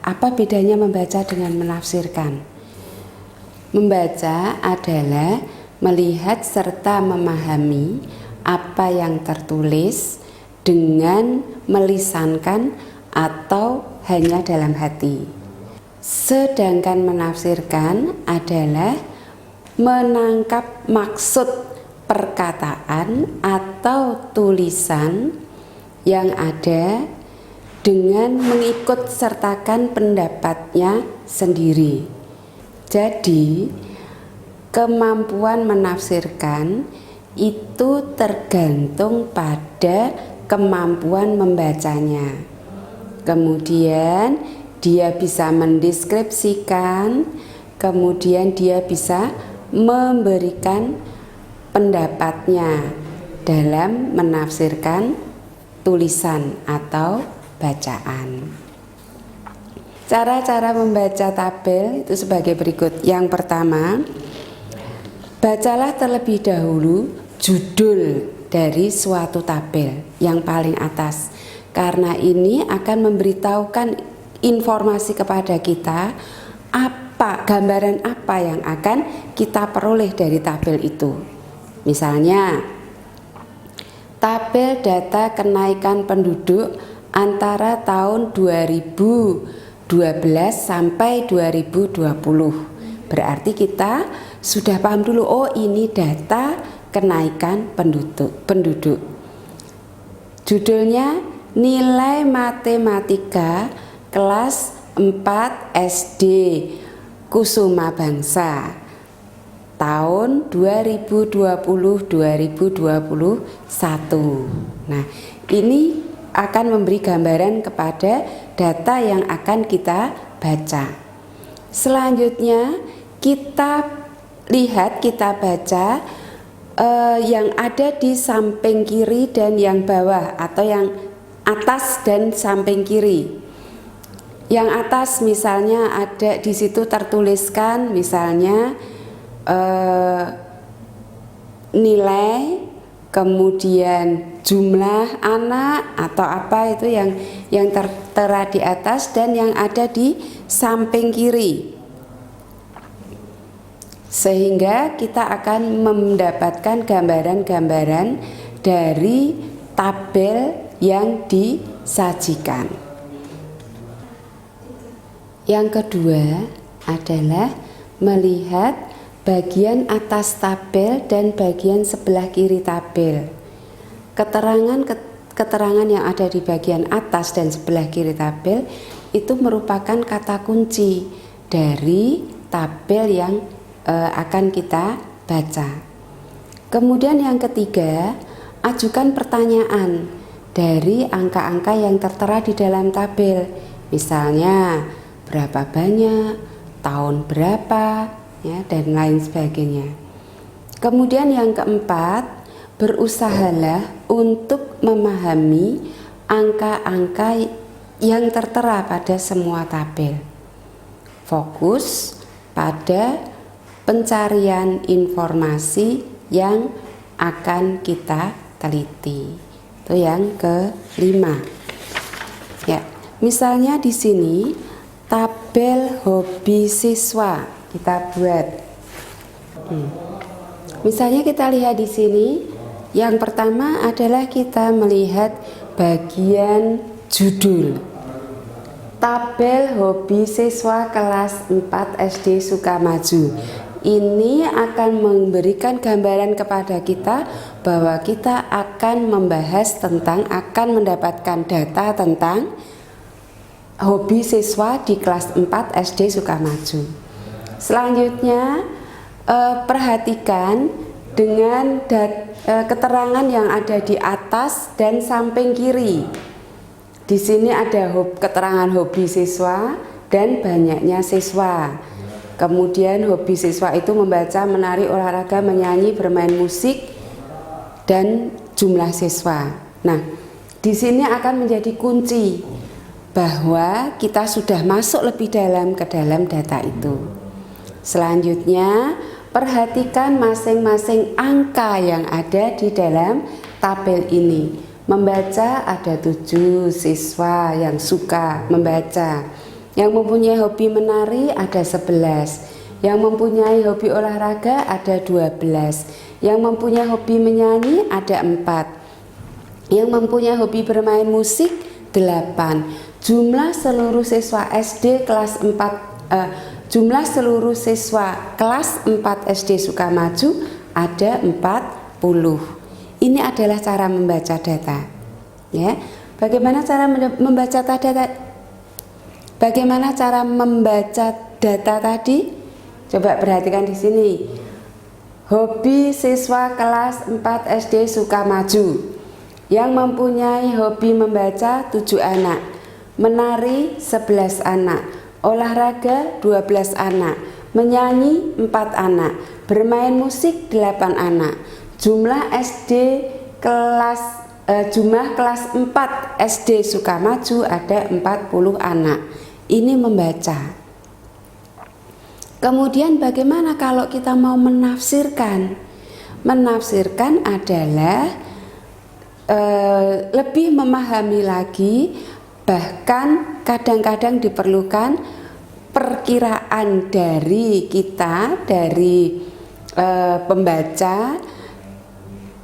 Apa bedanya membaca dengan menafsirkan? Membaca adalah melihat serta memahami apa yang tertulis dengan melisankan atau hanya dalam hati. Sedangkan menafsirkan adalah menangkap maksud perkataan atau tulisan yang ada dengan mengikut sertakan pendapatnya sendiri. Jadi, kemampuan menafsirkan itu tergantung pada kemampuan membacanya. Kemudian dia bisa mendeskripsikan, kemudian dia bisa memberikan pendapatnya dalam menafsirkan tulisan atau bacaan. Cara-cara membaca tabel itu sebagai berikut. Yang pertama, bacalah terlebih dahulu judul dari suatu tabel yang paling atas, karena ini akan memberitahukan informasi kepada kita gambaran apa yang akan kita peroleh dari tabel itu. Misalnya, tabel data kenaikan penduduk antara tahun 2012 sampai 2020. Berarti kita sudah paham dulu, oh ini data kenaikan penduduk. Judulnya nilai matematika kelas 4 SD Kusuma Bangsa tahun 2020-2021. Nah, ini akan memberi gambaran kepada data yang akan kita baca. Selanjutnya kita lihat, kita baca yang ada di samping kiri dan yang bawah, atau yang atas dan samping kiri. Yang atas misalnya ada di situ tertuliskan misalnya nilai, kemudian jumlah anak atau apa itu yang tertera di atas dan yang ada di samping kiri, sehingga kita akan mendapatkan gambaran-gambaran dari tabel yang disajikan. Yang kedua adalah melihat bagian atas tabel dan bagian sebelah kiri tabel. Keterangan yang ada di bagian atas dan sebelah kiri tabel itu merupakan kata kunci dari tabel yang akan kita baca. Kemudian yang ketiga, ajukan pertanyaan dari angka-angka yang tertera di dalam tabel. Misalnya berapa banyak, tahun berapa, ya, dan lain sebagainya. Kemudian yang keempat, berusahalah untuk memahami angka-angka yang tertera pada semua tabel. Fokus pada pencarian informasi yang akan kita teliti. Itu yang kelima. Ya, misalnya di sini tabel hobi siswa kita buat. Misalnya kita lihat di sini, yang pertama adalah kita melihat bagian judul. Tabel hobi siswa kelas 4 SD Sukamaju. Ini akan memberikan gambaran kepada kita bahwa kita akan membahas akan mendapatkan data tentang hobi siswa di kelas 4 SD Sukamaju. Selanjutnya perhatikan dengan keterangan yang ada di atas dan samping kiri. Di sini ada keterangan hobi siswa dan banyaknya siswa. Kemudian hobi siswa itu membaca, menari, olahraga, menyanyi, bermain musik, dan jumlah siswa. Nah, di sini akan menjadi kunci bahwa kita sudah masuk lebih dalam ke dalam data itu. Selanjutnya, perhatikan masing-masing angka yang ada di dalam tabel ini. Membaca ada 7 siswa yang suka membaca. Yang mempunyai hobi menari ada 11. Yang mempunyai hobi olahraga ada 12. Yang mempunyai hobi menyanyi ada 4. Yang mempunyai hobi bermain musik 8. Jumlah seluruh siswa SD kelas 4 jumlah seluruh siswa kelas 4 SD Sukamaju ada 40. Ini adalah cara membaca data. Ya. Bagaimana cara membaca data? Bagaimana cara membaca data tadi? Coba perhatikan di sini. Hobi siswa kelas 4 SD Sukamaju. Yang mempunyai hobi membaca 7 anak, menari 11 anak, olahraga 12 anak, menyanyi 4 anak, bermain musik 8 anak. Jumlah kelas 4 SD Sukamaju ada 40 anak. Ini membaca. Kemudian bagaimana kalau kita mau menafsirkan? Menafsirkan adalah lebih memahami lagi, bahkan kadang-kadang diperlukan perkiraan dari kita, dari pembaca,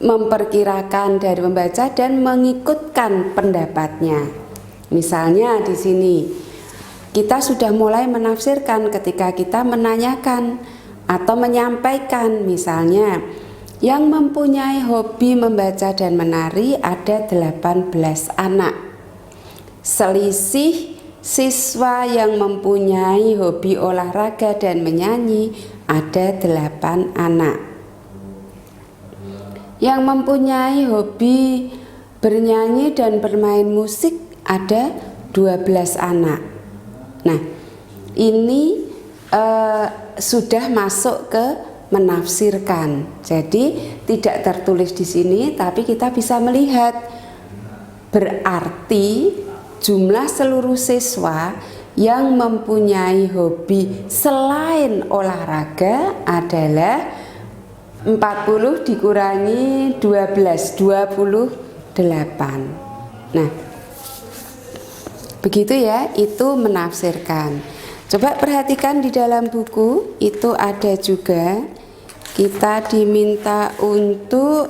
memperkirakan dari pembaca dan mengikutkan pendapatnya. Misalnya di sini kita sudah mulai menafsirkan ketika kita menanyakan atau menyampaikan, misalnya yang mempunyai hobi membaca dan menari ada 18 anak. Selisih siswa yang mempunyai hobi olahraga dan menyanyi ada 8 anak. Yang mempunyai hobi bernyanyi dan bermain musik ada 12 anak. Nah, ini sudah masuk ke menafsirkan. Jadi tidak tertulis di sini, tapi kita bisa melihat. Berarti jumlah seluruh siswa yang mempunyai hobi selain olahraga adalah 40 dikurangi 12, 28. Nah, begitu ya, itu menafsirkan. Coba perhatikan di dalam buku, itu ada juga kita diminta untuk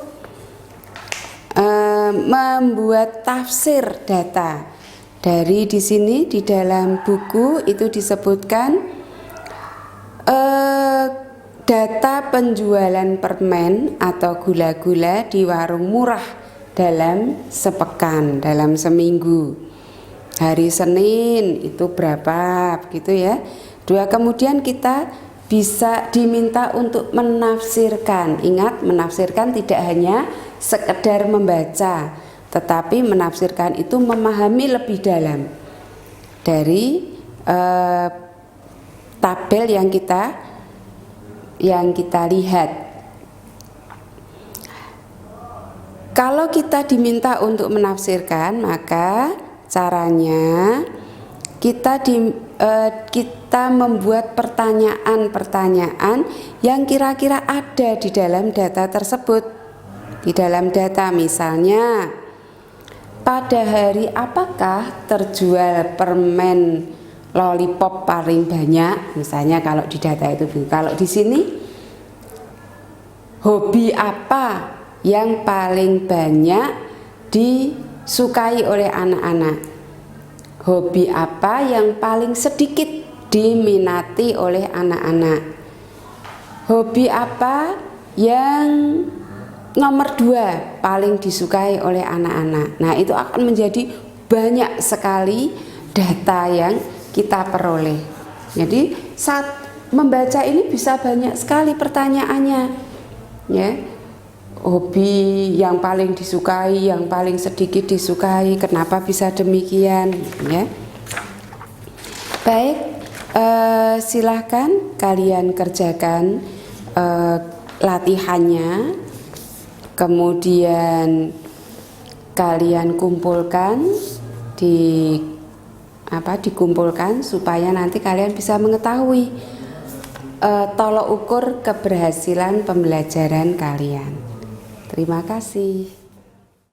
membuat tafsir data. Dari di sini di dalam buku itu disebutkan data penjualan permen atau gula-gula di warung murah dalam sepekan, dalam seminggu. Hari Senin itu berapa, begitu ya. Kemudian kita bisa diminta untuk menafsirkan. Ingat, menafsirkan tidak hanya sekedar membaca, tetapi menafsirkan itu memahami lebih dalam dari tabel yang kita lihat. Kalau kita diminta untuk menafsirkan, maka caranya kita membuat pertanyaan-pertanyaan yang kira-kira ada di dalam data tersebut. Di dalam data misalnya, pada hari apakah terjual permen lollipop paling banyak? Misalnya kalau di data itu. Kalau di sini, hobi apa yang paling banyak disukai oleh anak-anak? Hobi apa yang paling sedikit diminati oleh anak-anak? Hobi apa yang nomor 2 paling disukai oleh anak-anak? Nah, itu akan menjadi banyak sekali data yang kita peroleh. Jadi saat membaca ini bisa banyak sekali pertanyaannya, ya. Hobi yang paling disukai, yang paling sedikit disukai, kenapa bisa demikian, ya. Baik, silahkan kalian kerjakan latihannya, kemudian kalian kumpulkan dikumpulkan supaya nanti kalian bisa mengetahui tolok ukur keberhasilan pembelajaran kalian. Terima kasih.